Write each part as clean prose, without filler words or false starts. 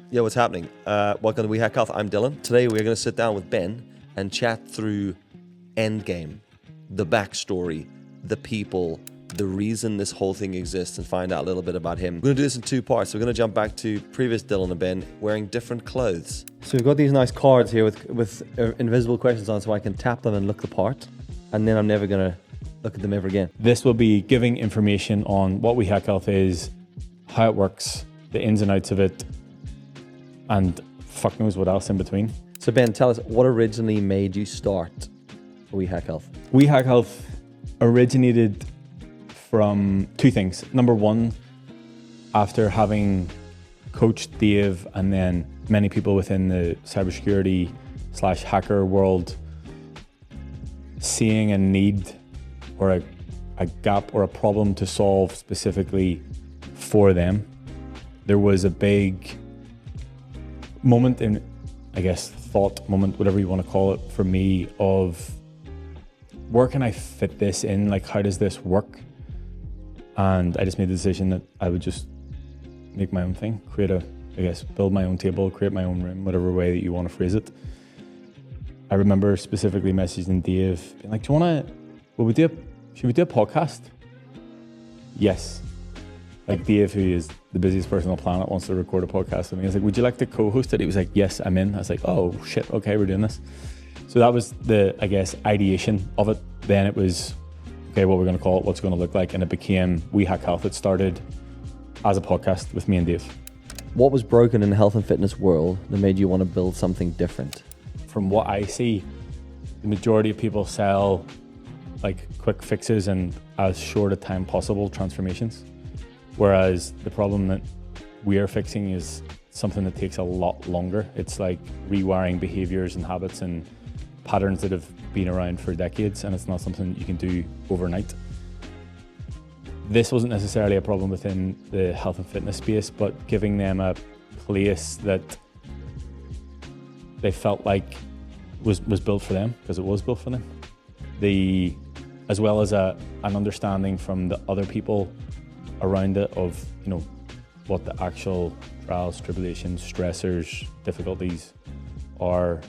Yo, what's happening? Welcome to WeHackHealth. I'm Dylan. Today we're going to sit down with Ben and chat through Endgame, the backstory, the people, the reason this whole thing exists, and find out a little bit about him. We're going to do this in two parts. We're going to jump back to previous Dylan and Ben wearing different clothes. So we've got these nice cards here with invisible questions on, so I can tap them and look the part, and then I'm never going to look at them ever again. This will be giving information on what WeHackHealth is, how it works, the ins and outs of it, and fuck knows what else in between. So Ben, tell us, what originally made you start WeHackHealth? WeHackHealth originated from two things. Number one, after having coached Dave and then many people within the cybersecurity/hacker world, seeing a need or a gap or a problem to solve specifically for them, there was a big moment in, I guess, thought moment, whatever you want to call it, for me, of where can I fit this in? Like, how does this work? And I just made the decision that I would just make my own thing, build my own table, create my own room, whatever way that you want to phrase it. I remember specifically messaging Dave, being like, should we do a podcast? Yes. Like, Dave, who is the busiest person on the planet, wants to record a podcast with me. I was like, would you like to co-host it? He was like, yes, I'm in. I was like, oh shit, okay, we're doing this. So that was the, I guess, ideation of it. Then it was, okay, what we're going to call it, what's it going to look like, and it became WeHackHealth. It started as a podcast with me and Dave. What was broken in the health and fitness world that made you want to build something different? From what I see, the majority of people sell like quick fixes and as short a time possible transformations. Whereas the problem that we are fixing is something that takes a lot longer. It's like rewiring behaviors and habits and patterns that have been around for decades, and it's not something you can do overnight. This wasn't necessarily a problem within the health and fitness space, but giving them a place that they felt like was built for them, because it was built for them. As well as an understanding from the other people around it of, what the actual trials, tribulations, stressors, difficulties are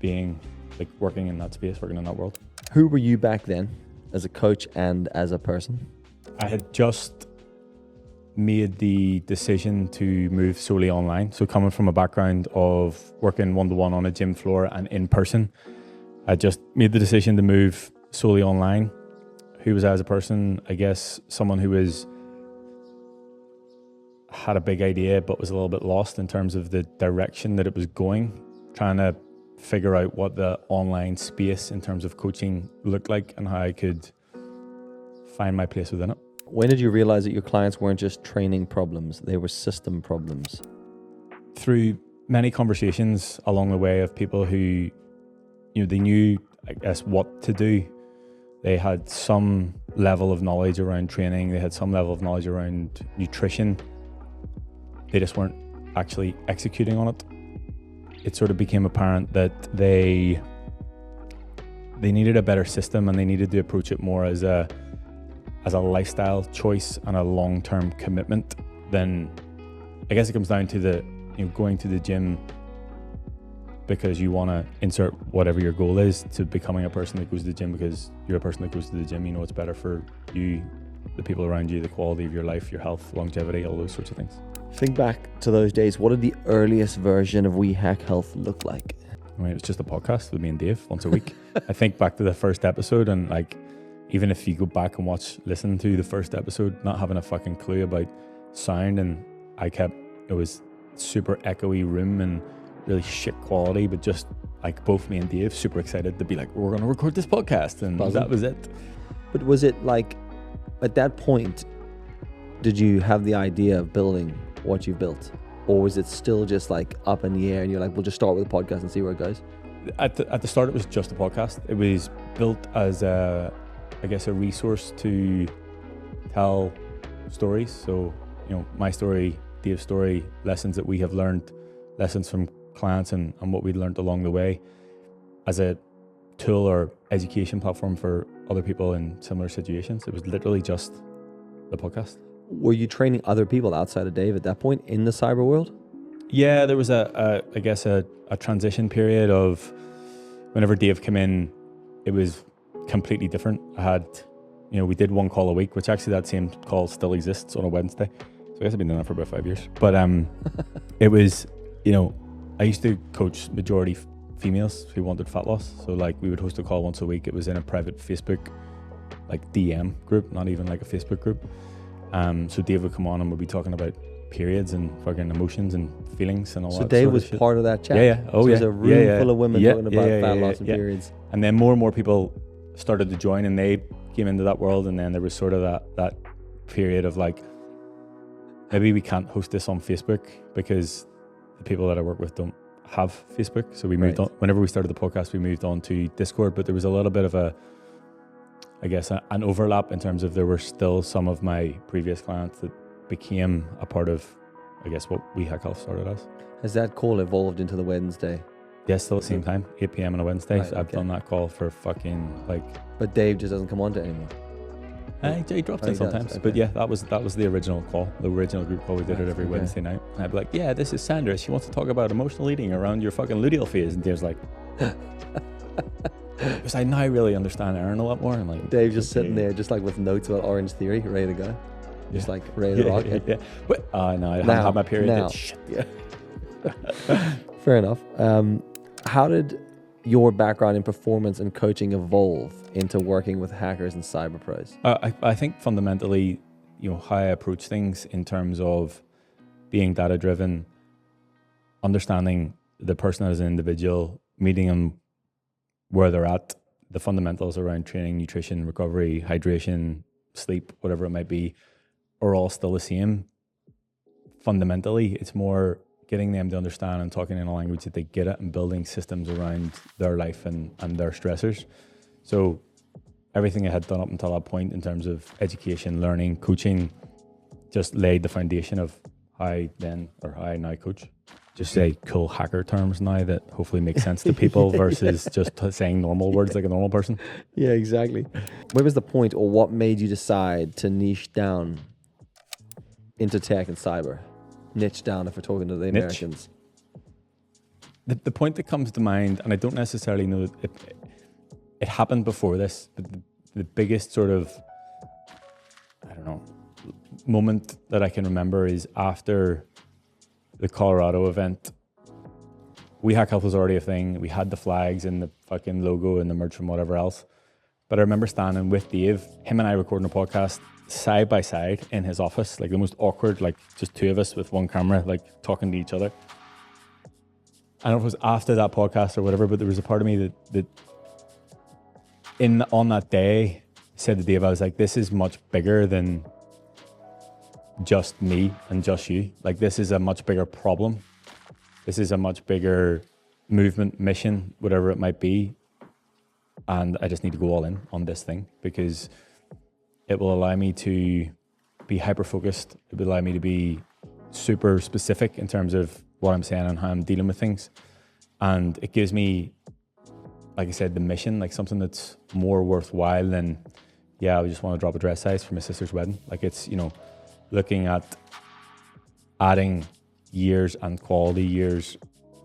being, like, working in that space, working in that world. Who were you back then as a coach and as a person? I had just made the decision to move solely online. So coming from a background of working one-to-one on a gym floor and in person, I just made the decision to move solely online. Who was I as a person? I guess someone who had a big idea but was a little bit lost in terms of the direction that it was going, trying to figure out what the online space in terms of coaching looked like and how I could find my place within it. When did you realize that your clients weren't just training problems, they were system problems? Through many conversations along the way of people who, they knew, I guess, what to do. They had some level of knowledge around training. They had some level of knowledge around nutrition. They just weren't actually executing on it. It sort of became apparent that they needed a better system, and they needed to approach it more as a lifestyle choice and a long-term commitment. Then I guess it comes down to going to the gym because you want to insert whatever your goal is, to becoming a person that goes to the gym because you're a person that goes to the gym. It's better for you, the people around you, the quality of your life, your health, longevity, all those sorts of things. Think back to those days. What did the earliest version of WeHackHealth look like? I mean, it was just a podcast with me and Dave once a week. I think back to the first episode, and like, even if you go back and listen to the first episode, not having a fucking clue about sound, and it was super echoey room and really shit quality, but just like both me and Dave super excited to be like, we're going to record this podcast, and that was it. But was it like, at that point, did you have the idea of building what you've built? Or was it still just like up in the air and you're like, we'll just start with a podcast and see where it goes? At the start, it was just a podcast. It was built as a resource to tell stories. So, my story, Dave's story, lessons that we have learned, lessons from clients and what we learned along the way, as a tool or education platform for other people in similar situations. It was literally just the podcast. Were you training other people outside of Dave at that point in the cyber world? Yeah, there was I guess a transition period of whenever Dave came in, it was completely different. I had, we did one call a week, which actually that same call still exists on a Wednesday. So I guess I've been doing that for about 5 years. But it was, I used to coach majority females who wanted fat loss. So like we would host a call once a week. It was in a private Facebook like DM group, not even like a Facebook group. So Dave would come on and we'd be talking about periods and fucking emotions and feelings and all that. So Dave was part of that chat. Yeah. Oh, so yeah. There's a room full of women talking about fat loss and yeah. periods. And then more and more people started to join and they came into that world. And then there was sort of that period of like, maybe we can't host this on Facebook because the people that I work with don't have Facebook. So we moved on. Whenever we started the podcast, we moved on to Discord, but there was a little bit of an overlap in terms of there were still some of my previous clients that became a part of, I guess, what WeHackHealth started as. Has that call evolved into the Wednesday? Yes, still at the same time, 8 p.m. on a Wednesday. Right, so I've done that call for fucking like... But Dave just doesn't come on to it anymore. He drops in sometimes. Okay. But yeah, that was the original call, the original group call. We did it every Wednesday night. And I'd be like, yeah, this is Sandra. She wants to talk about emotional eating around your fucking luteal phase. And Dave's like... Because I now really understand Aaron a lot more. And like, Dave just sitting there, just like with notes about Orange Theory, ready to go. Just like ready to rock it. Yeah. But, no, I haven't had my period yet. Shit. Yeah. Fair enough. How did your background in performance and coaching evolve into working with hackers and cyber pros? I think fundamentally, how I approach things in terms of being data driven, understanding the person as an individual, meeting them where they're at, the fundamentals around training, nutrition, recovery, hydration, sleep, whatever it might be, are all still the same. Fundamentally, it's more getting them to understand and talking in a language that they get it and building systems around their life and their stressors. So everything I had done up until that point in terms of education, learning, coaching, just laid the foundation of how I now coach. Just say cool hacker terms now that hopefully make sense to people versus just saying normal words like a normal person. Yeah, exactly. Where was the point, or what made you decide to niche down into tech and cyber? Niche down, if we're talking to the Americans. The point that comes to mind, and I don't necessarily know it happened before this, but the biggest sort of, moment that I can remember is after the Colorado event. WeHackHealth was already a thing. We had the flags and the fucking logo and the merch and whatever else. But I remember standing with Dave, him and I recording a podcast side by side in his office, like the most awkward, like just two of us with one camera, like talking to each other. I don't know if it was after that podcast or whatever, but there was a part of me that on that day said to Dave, I was like, this is much bigger than just me and just you. Like, this is a much bigger problem. This is a much bigger movement, mission, whatever it might be. And I just need to go all in on this thing because it will allow me to be hyper-focused. It will allow me to be super specific in terms of what I'm saying and how I'm dealing with things. And it gives me, like I said, the mission, like something that's more worthwhile than, I just want to drop a dress size for my sister's wedding. Like it's, looking at adding years and quality years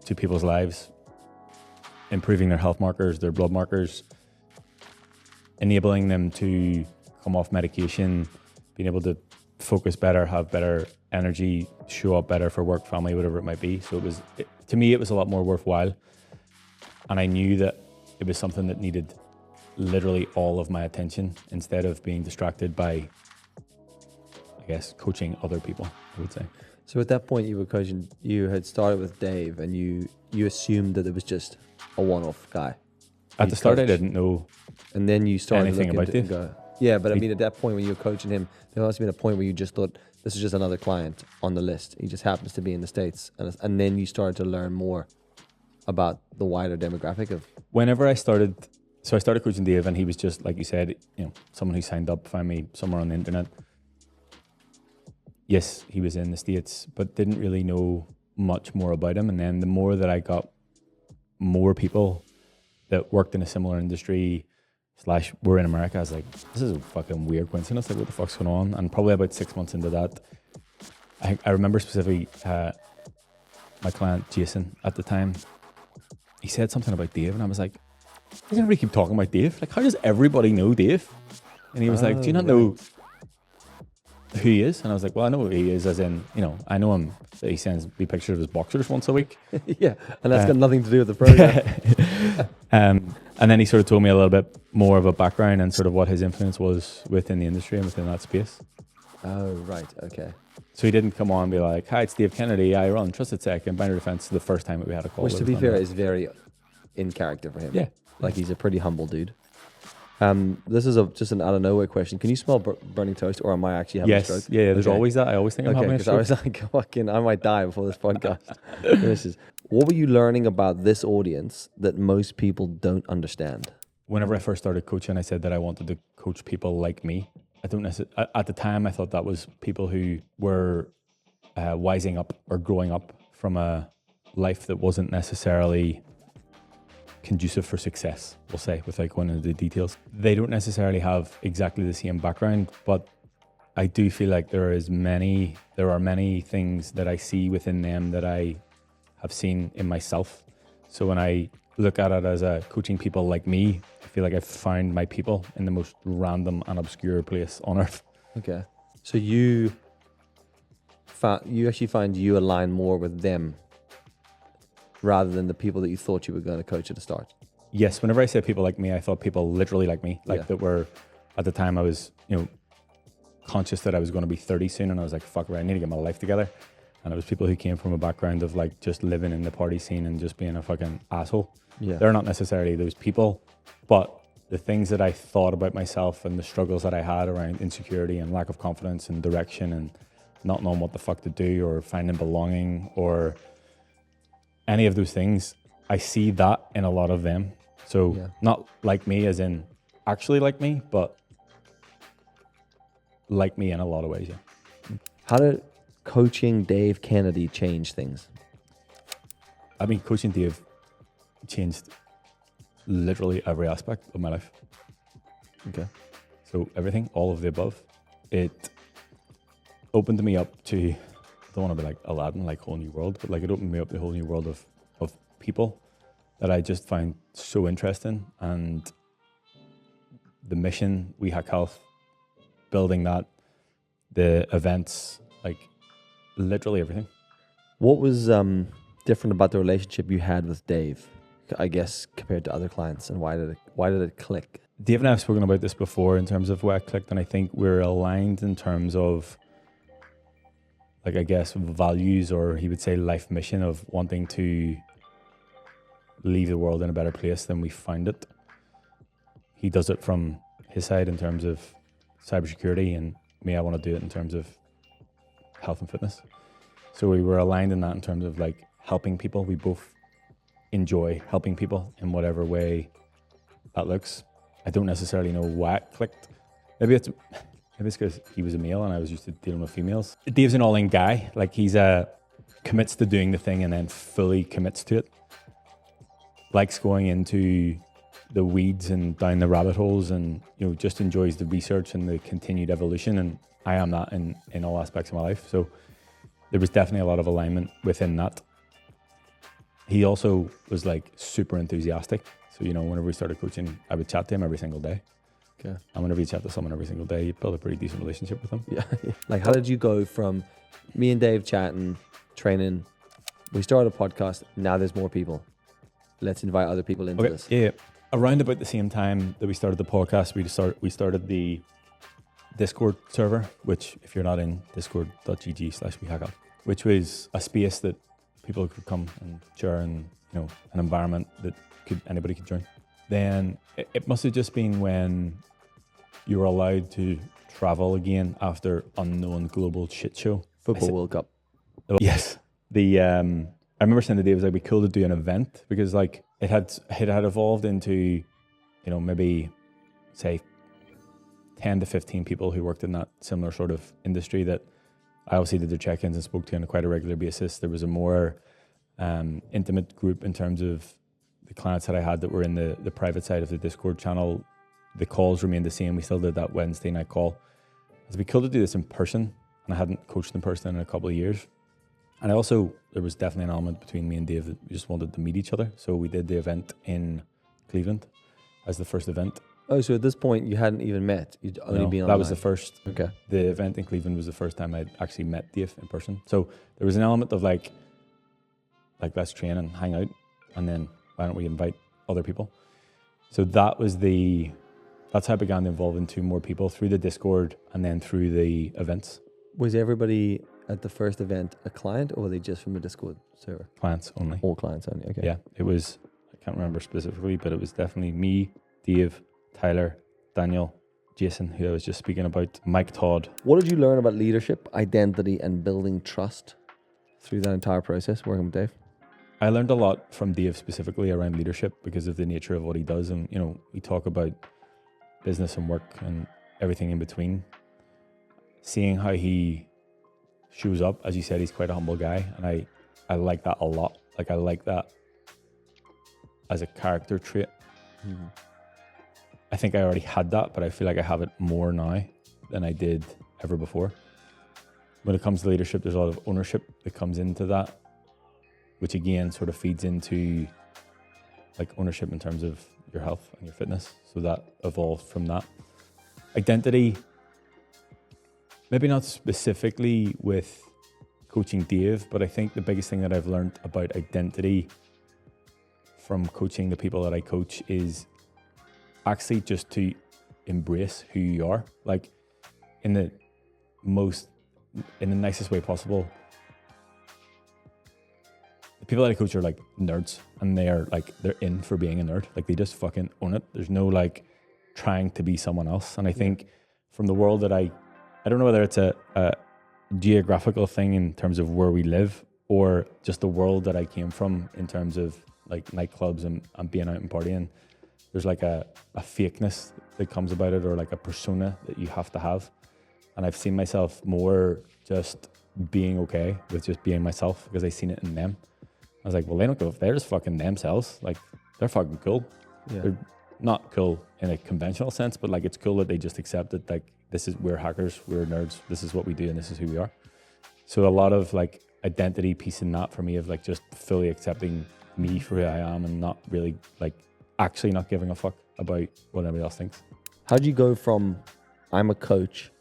to people's lives, improving their health markers, their blood markers, enabling them to come off medication, being able to focus better, have better energy, show up better for work, family, whatever it might be. So to me, it was a lot more worthwhile. And I knew that it was something that needed literally all of my attention instead of being distracted by, I guess, coaching other people, I would say. So at that point you were coaching, you had started with Dave and you assumed that it was just a one-off guy. At the start, I didn't know and then you started anything about Dave. Yeah, but I mean, at that point when you were coaching him, there must have been a point where you just thought, this is just another client on the list. He just happens to be in the States. And then you started to learn more about the wider demographic of... Whenever I started coaching Dave and he was just, like you said, someone who signed up, found me somewhere on the internet. Yes, he was in the States, but didn't really know much more about him. And then the more that I got more people that worked in a similar industry / were in America, I was like, this is a fucking weird coincidence. Like, what the fuck's going on? And probably about 6 months into that, I remember specifically my my client Jason at the time, he said something about Dave, and I was like, doesn't everybody keep talking about Dave? Like, how does everybody know Dave? And he was like, do you not know who he is? And I was like, well, I know who he is, as in, I know him. He sends me pictures of his boxers once a week. Yeah, and that's got nothing to do with the program. And then he sort of told me a little bit more of a background and sort of what his influence was within the industry and within that space. Oh, right, okay. So he didn't come on and be like, hi, it's Dave Kennedy. I run Trusted Tech and Binary Defense the first time that we had a call. Which, to be fair, is very in character for him. Yeah. Like, he's a pretty humble dude. This is just an out of nowhere question. Can you smell burning toast, or am I actually having a stroke? Yeah, there's always that. I always think I'm having a stroke. I was like, fucking, I might die before this podcast. What were you learning about this audience that most people don't understand? Whenever I first started coaching, I said that I wanted to coach people like me. I don't necessarily, at the time, I thought that was people who were wising up or growing up from a life that wasn't necessarily conducive for success, we'll say, without going into the details. They don't necessarily have exactly the same background, but I do feel like there are many things that I see within them that I have seen in myself. So when I look at it as a coaching people like me, I feel like I've found my people in the most random and obscure place on earth. Okay. So you actually find you align more with them rather than the people that you thought you were going to coach at the start? Yes, whenever I say people like me, I thought people literally like me, that were, at the time I was, conscious that I was going to be 30 soon, and I was like, fuck, right, I need to get my life together. And it was people who came from a background of like just living in the party scene and just being a fucking asshole. Yeah. They're not necessarily those people, but the things that I thought about myself and the struggles that I had around insecurity and lack of confidence and direction and not knowing what the fuck to do or finding belonging or any of those things, I see that in a lot of them. So not like me as in actually like me, but like me in a lot of ways, yeah. How did coaching Dave Kennedy change things? I mean, coaching Dave changed literally every aspect of my life. Okay. So everything, all of the above. It opened me up to, I don't want to be like Aladdin, like whole new world, but like it opened me up to a whole new world of people that I just find so interesting. And the mission, WeHackHealth, building that, the events, like literally everything. What was different about the relationship you had with Dave, I guess, compared to other clients, and why did it click? Dave and I have spoken about this before in terms of why it clicked, and I think we're aligned in terms of, like, I guess, values, or he would say life mission of wanting to leave the world in a better place than we found it. He does it from his side in terms of cybersecurity, and me, I want to do it in terms of health and fitness. So we were aligned in that in terms of like helping people. We both enjoy helping people in whatever way that looks. I don't necessarily know why it clicked. Maybe it's because he was a male and I was used to dealing with females. Dave's an all-in guy. Like, he's commits to doing the thing and then fully commits to it. Likes going into the weeds and down the rabbit holes, and just enjoys the research and the continued evolution. And I am that in all aspects of my life. So there was definitely a lot of alignment within that. He also was like super enthusiastic. So, whenever we started coaching, I would chat to him every single day. Okay. And whenever you chat to someone every single day, you build a pretty decent relationship with them. Yeah. Like, how did you go from me and Dave chatting, training, we started a podcast, now there's more people. Let's invite other people into this. Yeah. Around about the same time that we started the podcast, we started the Discord server, which, if you're not in, discord.gg/WeHackHealth, which was a space that people could come and share, and an environment that anybody could join. Then it must have just been when you were allowed to travel again after unknown global shit show. Football World Cup. Yes. I remember saying to Dave, it was like, it'd be cool to do an event, because like it had evolved into, maybe say 10 to 15 people who worked in that similar sort of industry that I obviously did their check-ins and spoke to on quite a regular basis. There was a more intimate group in terms of the clients that I had that were in the private side of the Discord channel. The calls remained the same. We still did that Wednesday night call. It'd be cool to do this in person, and I hadn't coached in person in a couple of years. And also, there was definitely an element between me and Dave that we just wanted to meet each other. So we did the event in Cleveland as the first event. Oh, so at this point you hadn't even met. You'd only been online. That was the first. Okay. The event in Cleveland was the first time I'd actually met Dave in person. So there was an element of like let's train and hang out, and then why don't we invite other people? So that's how I began to involve into more people through the Discord and then through the events. Was everybody at the first event a client, or were they just from the Discord server? Clients only. All clients only. Okay. Yeah, it was. I can't remember specifically, but it was definitely me, Dave, Tyler, Daniel, Jason, who I was just speaking about, Mike Todd. What did you learn about leadership, identity, and building trust through that entire process working with Dave? I learned a lot from Dave specifically around leadership because of the nature of what he does. And, we talk about business and work and everything in between. Seeing how he shows up, as you said, he's quite a humble guy. And I like that a lot. Like, I like that as a character trait. Mm-hmm. I think I already had that, but I feel like I have it more now than I did ever before. When it comes to leadership, there's a lot of ownership that comes into that, which again sort of feeds into like ownership in terms of your health and your fitness. So that evolved from that. Identity, maybe not specifically with coaching Dave, but I think the biggest thing that I've learned about identity from coaching the people that I coach is actually just to embrace who you are, like in the nicest way possible. The people that I coach are like nerds, and they're in for being a nerd. Like, they just fucking own it. There's no like trying to be someone else. And I think from the world that I don't know whether it's a geographical thing in terms of where we live, or just the world that I came from in terms of like nightclubs and being out and partying. There's like a fakeness that comes about it, or like a persona that you have to have. And I've seen myself more just being okay with just being myself because I seen it in them. I was like, well, they don't go, they're just fucking themselves. Like, they're fucking cool. Yeah. They're not cool in a conventional sense, but like, it's cool that they just accept it. Like, we're hackers, we're nerds, this is what we do, and this is who we are. So a lot of like identity piece in that for me of like just fully accepting me for who I am and not really like actually not giving a fuck about what anybody else thinks. How'd you go from I'm a coach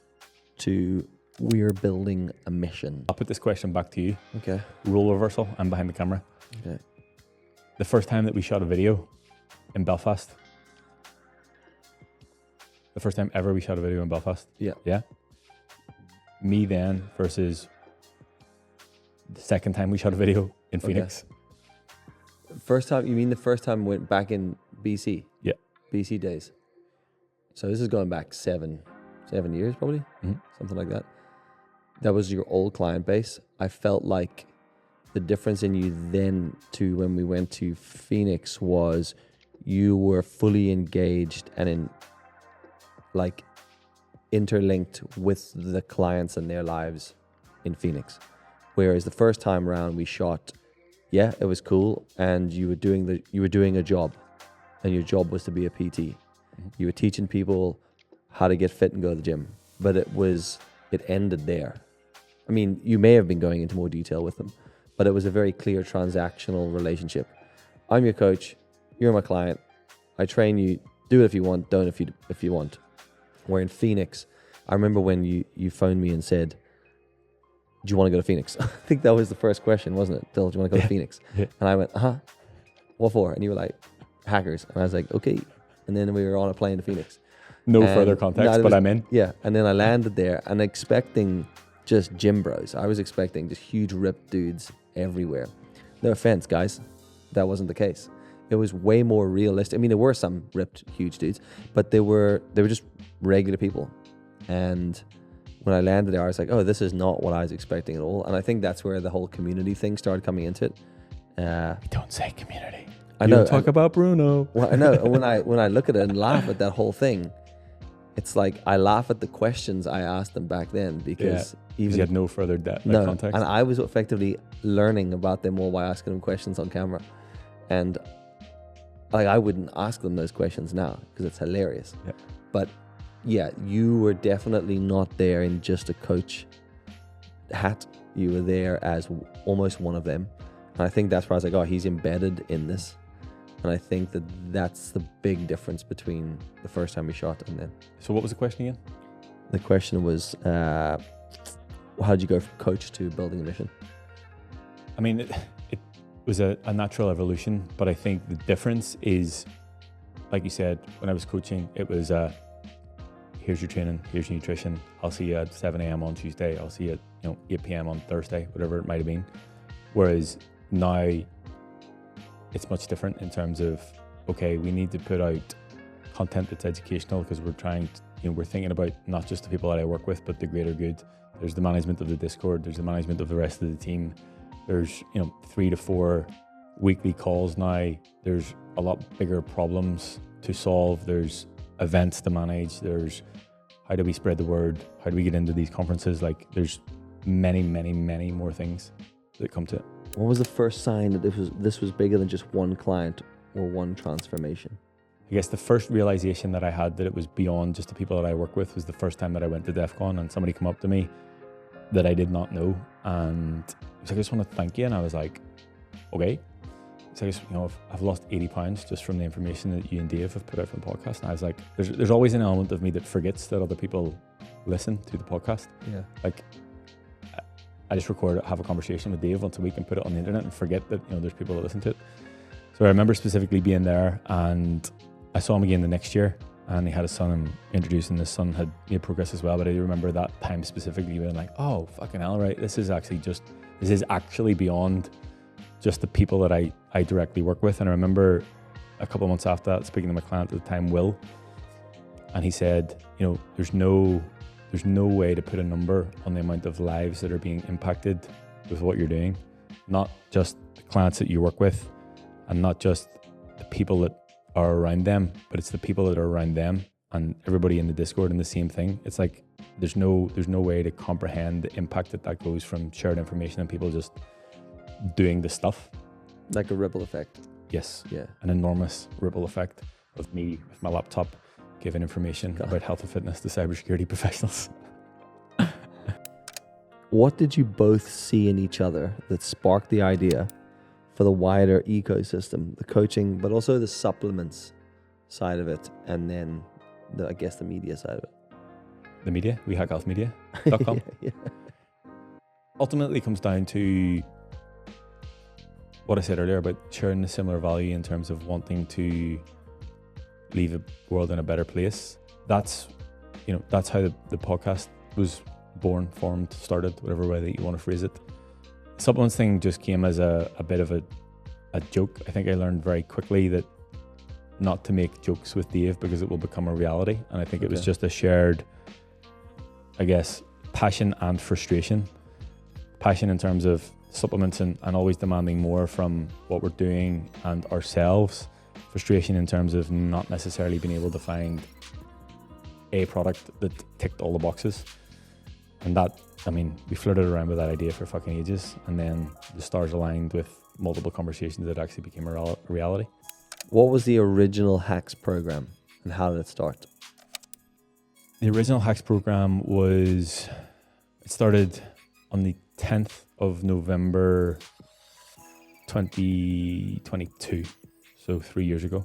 to we're building a mission? I'll put this question back to you. Okay. Role reversal. I'm behind the camera. Okay. The first time that we shot a video in Belfast. The first time ever we shot a video in Belfast. Yeah. Yeah. Me then versus the second time we shot a video in Phoenix. First time, you mean the first time we went back in BC? Yeah. BC days. So this is going back seven years probably, something like that. That was your old client base. I felt like the difference in you then to when we went to Phoenix was you were fully engaged and in like interlinked with the clients and their lives in Phoenix. Whereas the first time around we shot, yeah, it was cool, and you were doing a job, and your job was to be a PT. Mm-hmm. You were teaching people how to get fit and go to the gym, but it ended there. I mean, you may have been going into more detail with them, but it was a very clear transactional relationship. I'm your coach, you're my client, I train you, do it if you want, don't if you want. Where in Phoenix, I remember when you phoned me and said, do you want to go to Phoenix? I think that was the first question, wasn't it? Dill, do you want to go to Phoenix? Yeah. And I went, what for? And you were like, hackers. And I was like, okay. And then we were on a plane to Phoenix. No further context, but I'm in. Yeah. And then I landed there and expecting just gym bros. I was expecting just huge ripped dudes everywhere. No offense, guys. That wasn't the case. It was way more realistic. I mean, there were some ripped, huge dudes, but they were just regular people. And when I landed there, I was like, oh, this is not what I was expecting at all. And I think that's where the whole community thing started coming into it. We don't say community. I know. Talk about Bruno. Well, I know. when I look at it and laugh at that whole thing, it's like I laugh at the questions I asked them back then because even you had no further context. And I was effectively learning about them all by asking them questions on camera. And like I wouldn't ask them those questions now because it's hilarious. Yeah. But yeah, you were definitely not there in just a coach hat. You were there as almost one of them. And I think that's where I was like, oh, he's embedded in this. And I think that's the big difference between the first time we shot and then. So what was the question again? The question was, how did you go from coach to building a mission? I mean, it was a natural evolution, but I think the difference is, like you said, when I was coaching, it was, here's your training, here's your nutrition. I'll see you at 7 a.m. on Tuesday. I'll see you at 8 p.m. on Thursday, whatever it might have been. Whereas now it's much different in terms of, okay, we need to put out content that's educational because we're trying to, we're thinking about not just the people that I work with, but the greater good. There's the management of the Discord. There's the management of the rest of the team. There's, 3 to 4 weekly calls now. There's a lot bigger problems to solve. There's events to manage. There's how do we spread the word? How do we get into these conferences? Like there's many, many, many more things that come to it. What was the first sign that this was bigger than just one client or one transformation? I guess the first realization that I had that it was beyond just the people that I work with was the first time that I went to DEF CON and somebody come up to me that I did not know. And he was like, I just want to thank you. And I was like, okay. So I've lost 80 pounds just from the information that you and Dave have put out from the podcast. And I was like, there's always an element of me that forgets that other people listen to the podcast. Yeah. Like I just have a conversation with Dave once a week and put it on the internet and forget that, there's people that listen to it. So I remember specifically being there and I saw him again the next year and he had a son and introducing his son had made progress as well. But I do remember that time specifically being like, oh, fucking hell, right. This is actually beyond just the people that I directly work with. And I remember a couple of months after that, speaking to my client at the time, Will, and he said, there's no way to put a number on the amount of lives that are being impacted with what you're doing. Not just the clients that you work with and not just the people that are around them, but it's the people that are around them and everybody in the Discord and the same thing. It's like there's no way to comprehend the impact that goes from shared information and people just doing the stuff. Like a ripple effect. Yes. Yeah. An enormous ripple effect of me with my laptop giving information about health and fitness to cybersecurity professionals. What did you both see in each other that sparked the idea for the wider ecosystem, the coaching, but also the supplements side of it, and then the media side of it? The media, WeHackHealthMedia.com. Yeah. Ultimately, it comes down to what I said earlier about sharing a similar value in terms of wanting to leave the world in a better place. That's how the podcast was born, formed, started, whatever way that you want to phrase it. The supplements thing just came as a bit of a joke. I think I learned very quickly that not to make jokes with Dave because it will become a reality. And I think it was just a shared, I guess, passion and frustration. Passion in terms of supplements and always demanding more from what we're doing and ourselves. Frustration in terms of not necessarily being able to find a product that ticked all the boxes. And that, we flirted around with that idea for fucking ages. And then the stars aligned with multiple conversations that actually became a reality. What was the original Hacks program and how did it start? The original Hacks program it started on the 10th of November 2022. So 3 years ago.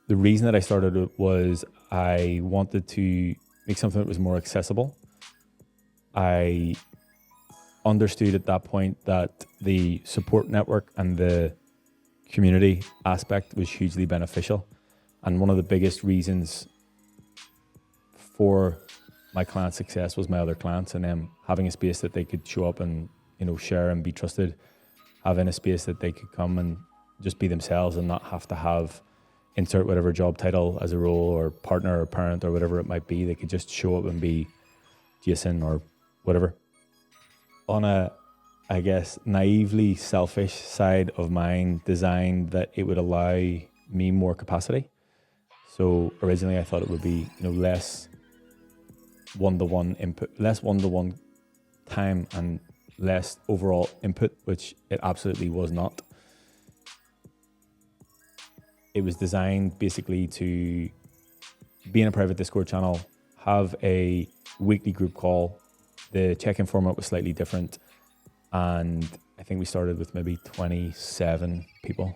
The reason that I started it was I wanted to make something that was more accessible. I understood at that point that the support network and the community aspect was hugely beneficial. And one of the biggest reasons for my client success was my other clients and them having a space that they could show up and, share and be trusted, having a space that they could come and just be themselves and not have to insert whatever job title as a role or partner or parent or whatever it might be. They could just show up and be Jason or whatever. On a, I guess, naively selfish side of mine, designed that it would allow me more capacity. So originally I thought it would be, less one-to-one input, less one-to-one time and less overall input, which it absolutely was not. It was designed basically to be in a private Discord channel, have a weekly group call. The check-in format was slightly different. And I think we started with maybe 27 people,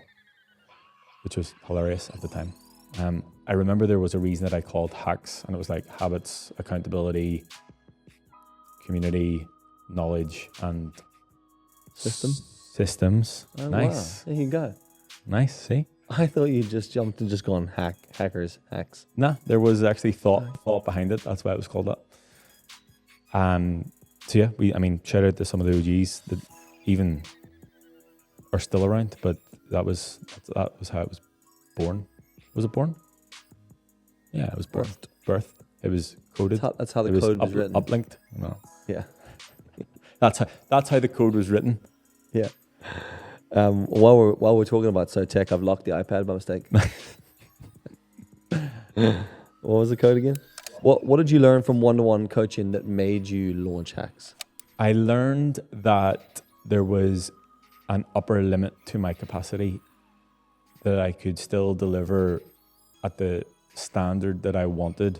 which was hilarious at the time. I remember there was a reason that I called hacks, and it was like habits, accountability, community, knowledge, and systems. Oh, nice. Wow. There you go. Nice, see? I thought you just jumped and just gone hackers, hacks. Nah, there was actually thought behind it. That's why it was called that. So yeah, shout out to some of the OGs that even are still around, but that was how it was born. Was it born? Yeah, it was birthed. It was coded. That's how the code was written. Uplinked. No. Yeah. That's how the code was written. Yeah. While we're talking about so tech, I've locked the iPad by mistake. What was the code again? What did you learn from one-to-one coaching that made you launch hacks? I learned that there was an upper limit to my capacity, that I could still deliver at the standard that I wanted.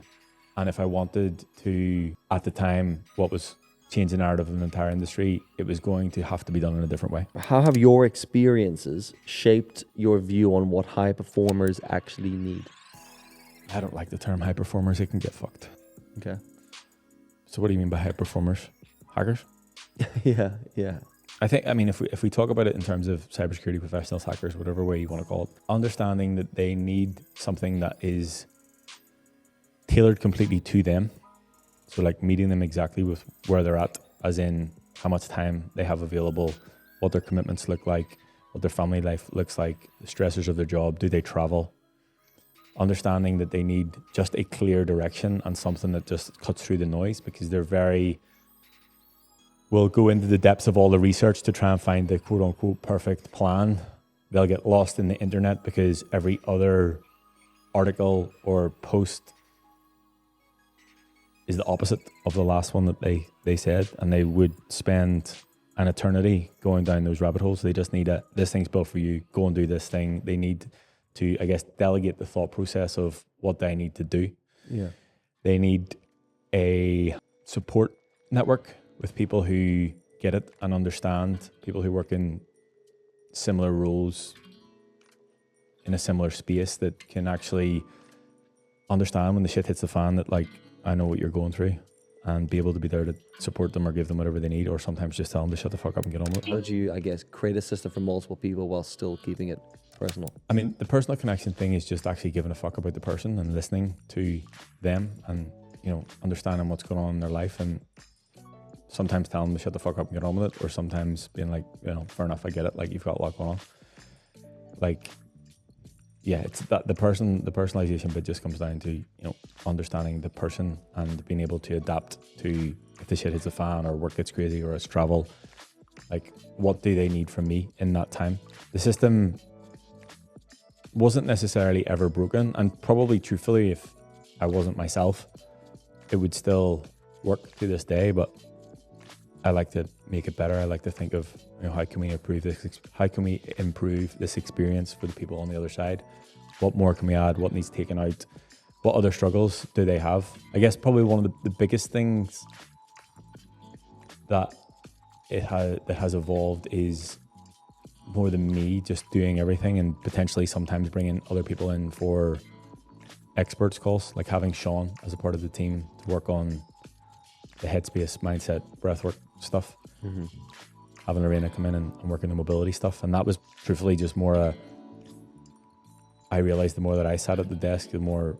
And if I wanted to, at the time, what was change the narrative of the entire industry, it was going to have to be done in a different way. How have your experiences shaped your view on what high performers actually need? I don't like the term high performers. It can get fucked. Okay. So what do you mean by high performers? Hackers? Yeah. If we talk about it in terms of cybersecurity professionals, hackers, whatever way you want to call it, understanding that they need something that is tailored completely to them. So like meeting them exactly with where they're at, as in how much time they have available, what their commitments look like, what their family life looks like, the stressors of their job, do they travel? Understanding that they need just a clear direction and something that just cuts through the noise, because will go into the depths of all the research to try and find the quote unquote perfect plan. They'll get lost in the internet because every other article or post is the opposite of the last one that they said, and they would spend an eternity going down those rabbit holes. They just need this thing's built for you, go and do this thing. They need to, I guess, delegate the thought process of what they need to do. Yeah. They need a support network with people who get it and understand, people who work in similar roles in a similar space that can actually understand when the shit hits the fan that, like, I know what you're going through, and be able to be there to support them or give them whatever they need, or sometimes just tell them to shut the fuck up and get on with it. How did you, I guess, create a system for multiple people while still keeping it personal? I mean, the personal connection thing is just actually giving a fuck about the person and listening to them and, understanding what's going on in their life, and sometimes telling them to shut the fuck up and get on with it, or sometimes being like, fair enough, I get it, like, you've got a lot going on. Like, yeah, it's that the personalization bit just comes down to, understanding the person and being able to adapt to if the shit hits a fan or work gets crazy or it's travel. Like, what do they need from me in that time? The system wasn't necessarily ever broken, and probably truthfully, if I wasn't myself, it would still work to this day, but I like to make it better. I like to think of, how can we improve this? How can we improve this experience for the people on the other side? What more can we add? What needs taken out? What other struggles do they have? I guess probably one of the biggest things that has evolved is more than me just doing everything, and potentially sometimes bringing other people in for experts calls, like having Sean as a part of the team to work on the headspace, mindset, breathwork stuff. Mm-hmm. Having Lorena come in and work on the mobility stuff. And that was truthfully just more I realized the more that I sat at the desk, the more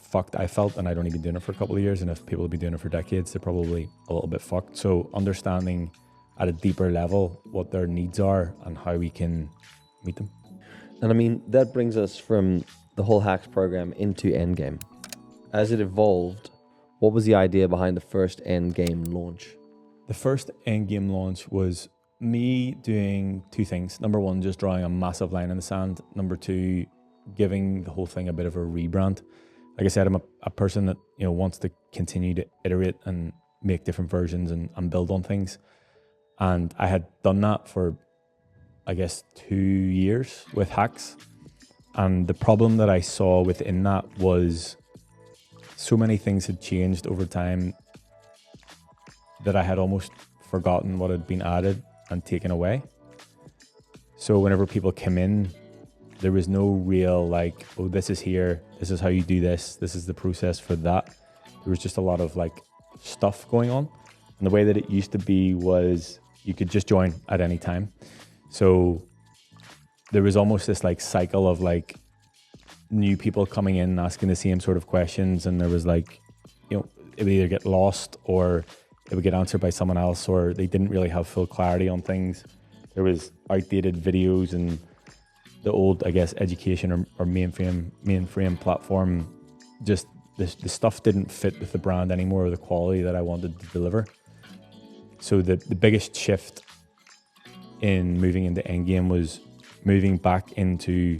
fucked I felt, and I'd only been doing it for a couple of years, and if people have been doing it for decades, they're probably a little bit fucked. So understanding at a deeper level what their needs are and how we can meet them. And I mean, that brings us from the whole hacks program into Endgame. As it evolved, what was the idea behind the first Endgame launch? The first Endgame launch was me doing two things. Number one, just drawing a massive line in the sand. Number two, giving the whole thing a bit of a rebrand. Like I said, I'm a person that wants to continue to iterate and make different versions and build on things. And I had done that for, I guess, 2 years with hacks. And the problem that I saw within that was so many things had changed over time that I had almost forgotten what had been added. and taken away. So whenever people came in, there was no real like, oh, this is here, this is how you do this is the process for that. There was just a lot of like stuff going on. And the way that it used to be was you could just join at any time. So there was almost this like cycle of like new people coming in and asking the same sort of questions. And there was like, you know, it would either get lost or it would get answered by someone else, or they didn't really have full clarity on things. There was outdated videos and the old, I guess, education or mainframe platform, just the stuff didn't fit with the brand anymore, or the quality that I wanted to deliver. So the biggest shift in moving into Endgame was moving back into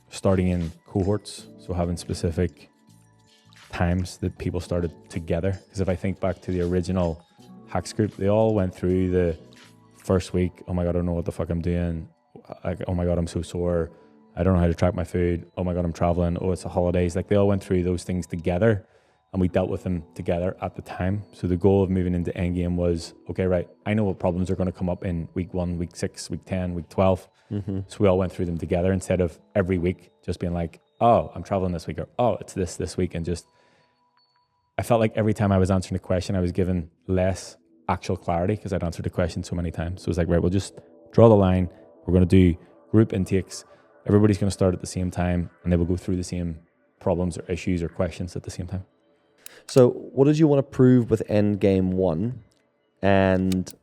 starting in cohorts. So having specific times that people started together. Because if I think back to the original Hacks group, they all went through the first week, oh my God, I don't know what the fuck I'm doing. Oh my God, I'm so sore. I don't know how to track my food. Oh my God, I'm traveling. Oh, it's the holidays. Like they all went through those things together and we dealt with them together at the time. So the goal of moving into Endgame was, okay, right, I know what problems are going to come up in week 1, week 6, week 10, week 12. So we all went through them together instead of every week just being like, oh, I'm traveling this week, or oh, it's this week. And just, I felt like every time I was answering a question, I was given less actual clarity because I'd answered the question so many times. So it was like, right, we'll just draw the line. We're going to do group intakes. Everybody's going to start at the same time and they will go through the same problems or issues or questions at the same time. So what did you want to prove with Endgame 1 and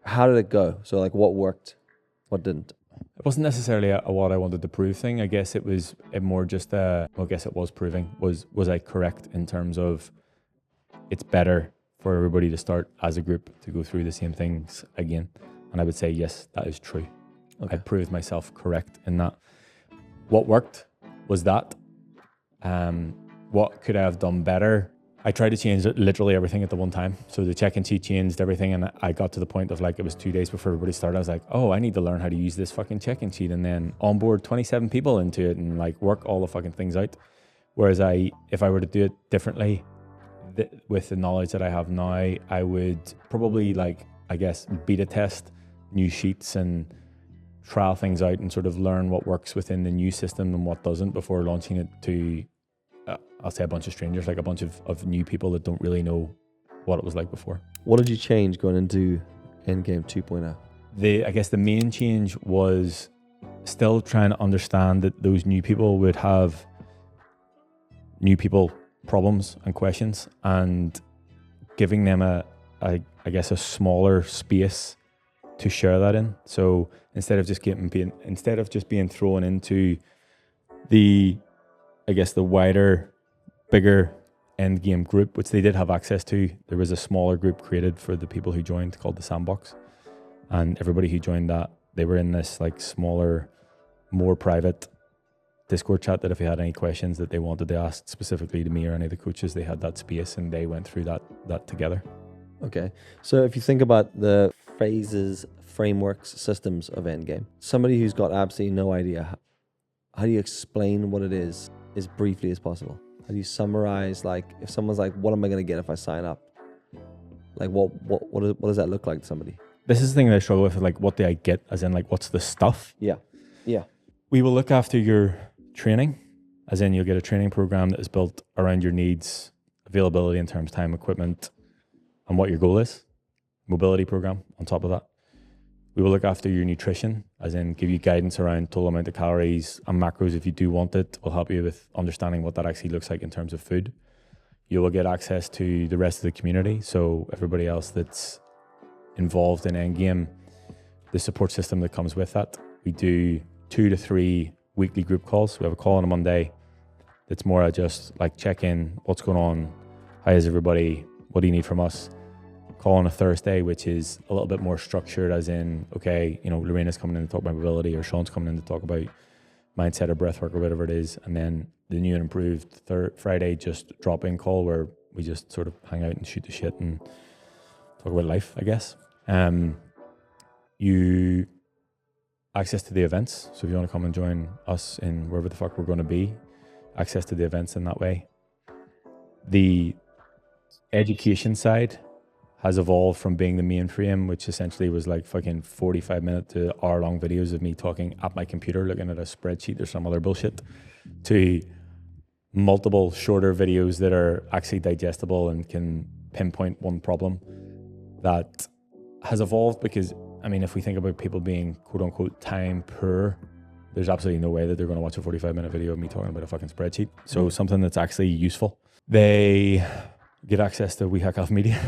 how did it go? So like what worked, what didn't? It wasn't necessarily a what I wanted to prove thing. I guess it was more just I guess it was proving. Was I correct in terms of it's better for everybody to start as a group to go through the same things again? And I would say, yes, that is true. Okay. I proved myself correct in that. What worked was that. What could I have done better? I tried to change literally everything at the one time. So the check-in sheet changed everything. And I got to the point of like, it was 2 days before everybody started. I was like, oh, I need to learn how to use this fucking check-in sheet and then onboard 27 people into it and like work all the fucking things out. Whereas if I were to do it differently with the knowledge that I have now, I would probably like, I guess, beta test new sheets and trial things out and sort of learn what works within the new system and what doesn't before launching it to, I'll say a bunch of strangers, like a bunch of new people that don't really know what it was like before. What did you change going into Endgame 2.0? I guess the main change was still trying to understand that those new people would have new people problems and questions and giving them I guess a smaller space to share that in. So instead of just being thrown into the wider, bigger Endgame group, which they did have access to, there was a smaller group created for the people who joined called the Sandbox. And everybody who joined that, they were in this like smaller, more private Discord chat that if they had any questions that they wanted to ask specifically to me or any of the coaches, they had that space and they went through that together. Okay. So if you think about the phases, frameworks, systems of Endgame, somebody who's got absolutely no idea, how do you explain what it is as briefly as possible? How do you summarize, like, if someone's like, what am I going to get if I sign up? Like, what does that look like to somebody? This is the thing that I struggle with, like, what do I get? As in, like, what's the stuff? Yeah. We will look after your training, as in you'll get a training program that is built around your needs, availability in terms of time, equipment, and what your goal is. Mobility program on top of that. We will look after your nutrition, as in give you guidance around total amount of calories and macros if you do want it. We'll help you with understanding what that actually looks like in terms of food. You will get access to the rest of the community, so everybody else that's involved in Endgame, the support system that comes with that. We do 2 to 3 weekly group calls. We have a call on a Monday that's more just like check in, what's going on, how is everybody, what do you need from us? Call on a Thursday, which is a little bit more structured, as in, okay, Lorena's coming in to talk about mobility, or Sean's coming in to talk about mindset or breathwork or whatever it is. And then the new and improved Friday, just drop-in call where we just sort of hang out and shoot the shit and talk about life, I guess. You access to the events. So if you want to come and join us in wherever the fuck we're going to be, access to the events in that way. The education side has evolved from being the mainframe, which essentially was like fucking 45-minute to hour-long videos of me talking at my computer, looking at a spreadsheet or some other bullshit, to multiple shorter videos that are actually digestible and can pinpoint one problem. That has evolved because, I mean, if we think about people being quote-unquote time poor, there's absolutely no way that they're going to watch a 45-minute video of me talking about a fucking spreadsheet. So something that's actually useful. They get access to WeHackHealth Media.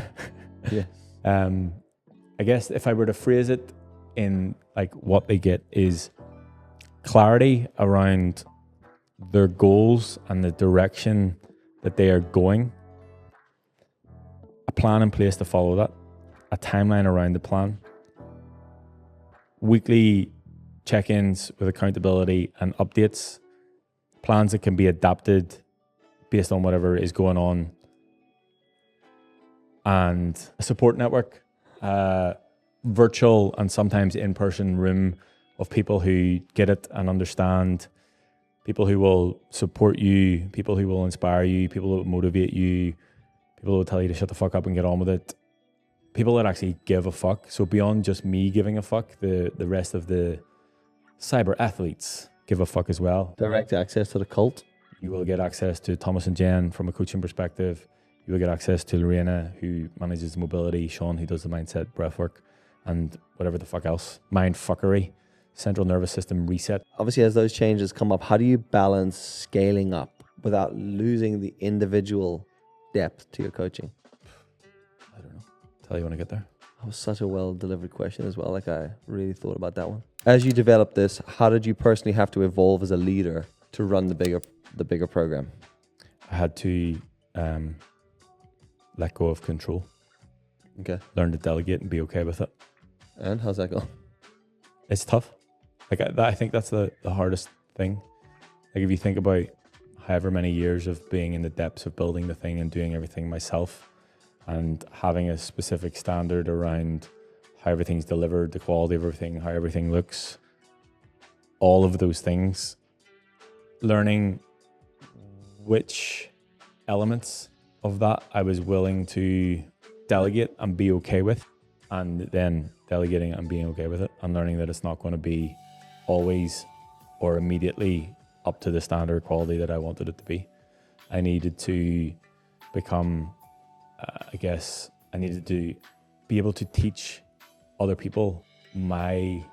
Yeah. I guess if I were to phrase it in like what they get is clarity around their goals and the direction that they are going, a plan in place to follow that, a timeline around the plan, weekly check-ins with accountability and updates, plans that can be adapted based on whatever is going on, and a support network, virtual and sometimes in-person room of people who get it and understand, people who will support you, people who will inspire you, people who will motivate you, people who will tell you to shut the fuck up and get on with it, people that actually give a fuck. So beyond just me giving a fuck, the rest of the cyber athletes give a fuck as well. Direct access to the cult. You will get access to Thomas and Jen from a coaching perspective. You will get access to Lorena, who manages mobility, Sean, who does the mindset, breathwork, and whatever the fuck else. Mind fuckery, central nervous system reset. Obviously, as those changes come up, how do you balance scaling up without losing the individual depth to your coaching? I don't know. Tell you when I get there. That was such a well-delivered question as well. Like, I really thought about that one. As you developed this, how did you personally have to evolve as a leader to run the bigger program? I had to let go of control. Okay. Learn to delegate and be okay with it. And how's that going? It's tough. Like I think that's the hardest thing. Like if you think about however many years of being in the depths of building the thing and doing everything myself and having a specific standard around how everything's delivered, the quality of everything, how everything looks, all of those things, learning which elements of that I was willing to delegate and be okay with, and then delegating and being okay with it, and learning that it's not going to be always or immediately up to the standard quality that I wanted it to be. I needed to become, I needed to be able to teach other people my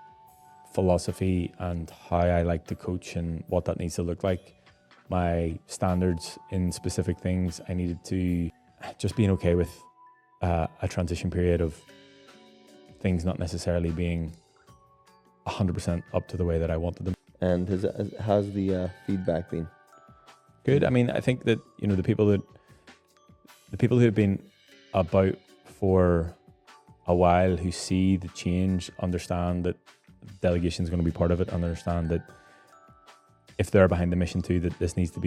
philosophy and how I like to coach and what that needs to look like. My standards in specific things. I needed to just being okay with a transition period of things not necessarily being 100% up to the way that I wanted them. And how's the feedback been? Good. I mean, I think that, you know, the people who have been about for a while, who see the change, understand that delegation is going to be part of it, and understand that if they're behind the mission too, that this needs to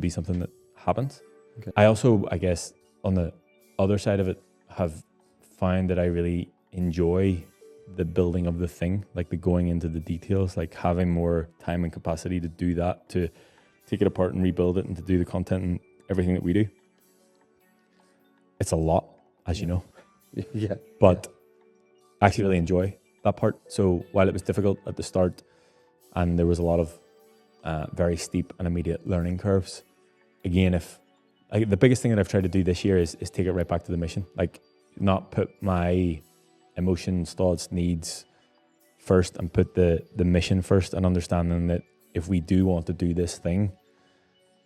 be something that happens. Okay. I also, I guess, on the other side of it, have found that I really enjoy the building of the thing, like the going into the details, like having more time and capacity to do that, to take it apart and rebuild it, and to do the content and everything that we do. It's a lot, as you know. Yeah. But I actually really enjoy that part. So while it was difficult at the start, and there was a lot of very steep and immediate learning curves, again, the biggest thing that I've tried to do this year is take it right back to the mission. Like, not put my emotions, thoughts, needs first, and put the mission first, and understanding that if we do want to do this thing,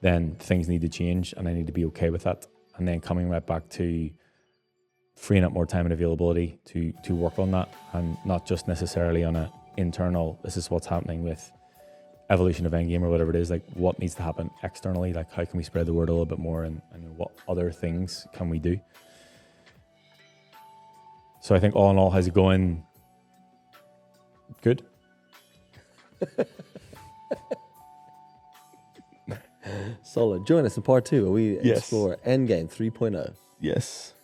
then things need to change, and I need to be okay with that. And then coming right back to freeing up more time and availability to work on that, and not just necessarily on a internal, this is what's happening with Evolution of Endgame or whatever it is, like what needs to happen externally, like how can we spread the word a little bit more, and what other things can we do. So I think all in all, how's it going? Good. Solid. Join us in part 2 where we Yes. explore Endgame 3.0. Yes.